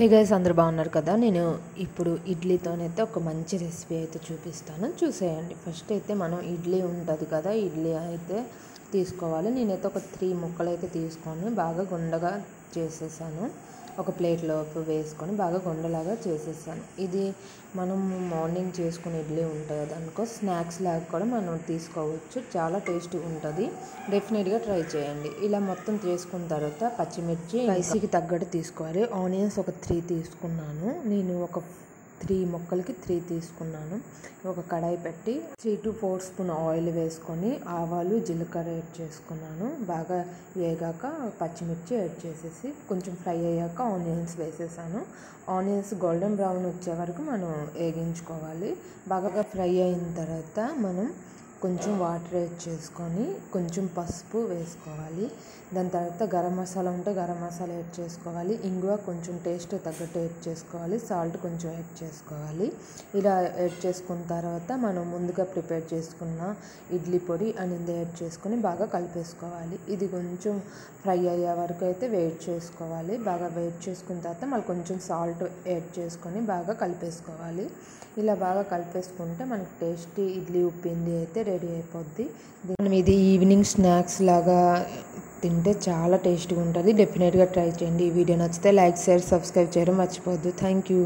Hey guys, అందరూ బాగున్నారు కదా. నేను ఇప్పుడు ఇడ్లీతోనైతే ఒక మంచి రెసిపీ అయితే చూపిస్తాను, చూసేయండి. ఫస్ట్ అయితే మనం ఇడ్లీ ఉంటుంది కదా, ఇడ్లీ అయితే తీసుకోవాలి. నేనైతే ఒక 3 ముక్కలు అయితే తీసుకొని బాగా గుండగా చేసేసాను. ఒక ప్లేట్లోకి వేసుకొని బాగా గుండలాగా చేసేసాను. ఇది మనం మార్నింగ్ చేసుకునే ఇడ్లీ ఉంటుంది కదా, అనుకో స్నాక్స్ లాగా కూడా మనం తీసుకోవచ్చు. చాలా టేస్టీ ఉంటుంది, డెఫినెట్గా ట్రై చేయండి. ఇలా మొత్తం చేసుకున్న తర్వాత పచ్చిమిర్చి స్పైసీకి తగ్గట్టు తీసుకోవాలి. ఆనియన్స్ ఒక 3 తీసుకున్నాను. నేను ఒక 3 ముక్కలకి 3 తీసుకున్నాను. ఒక కడాయి పెట్టి 3 to 4 స్పూన్ ఆయిల్ వేసుకొని ఆవాలు జీలకర్ర యాడ్ చేసుకున్నాను. బాగా వేగాక పచ్చిమిర్చి యాడ్ చేసేసి కొంచెం ఫ్రై అయ్యాక ఆనియన్స్ వేసేసాను. ఆనియన్స్ గోల్డెన్ బ్రౌన్ వచ్చే వరకు మనం వేగించుకోవాలి. బాగా ఫ్రై అయిన తర్వాత మనం కొంచెం వాటర్ యాడ్ చేసుకొని కొంచెం పసుపు వేసుకోవాలి. దాని తర్వాత గరం మసాలా ఉంటే గరం మసాలా యాడ్ చేసుకోవాలి. ఇంగువ కొంచెం టేస్ట్ తగ్గట్టు యాడ్ చేసుకోవాలి. సాల్ట్ కొంచెం యాడ్ చేసుకోవాలి. ఇలా యాడ్ చేసుకున్న తర్వాత మనం ముందుగా ప్రిపేర్ చేసుకున్న ఇడ్లీ పొడి అనేది యాడ్ చేసుకొని బాగా కలిపేసుకోవాలి. ఇది కొంచెం ఫ్రై అయ్యే వరకు అయితే వెయిట్ చేసుకోవాలి. బాగా వెయిట్ చేసుకున్న తర్వాత మళ్ళీ కొంచెం సాల్ట్ యాడ్ చేసుకొని బాగా కలిపేసుకోవాలి. ఇలా బాగా కలిపేసుకుంటే మనకి టేస్టీ ఇడ్లీ ఉప్పింది అయితే రెడీ అయిపోద్ది. మనం ఇది ఈవినింగ్ స్నాక్స్ లాగా తింటే చాలా టేస్టీగా ఉంటుంది. డెఫినెట్గా ట్రై చేయండి. ఈ వీడియో నచ్చితే లైక్, షేర్, సబ్స్క్రైబ్ చేయడం మర్చిపోవద్దు. Thank you.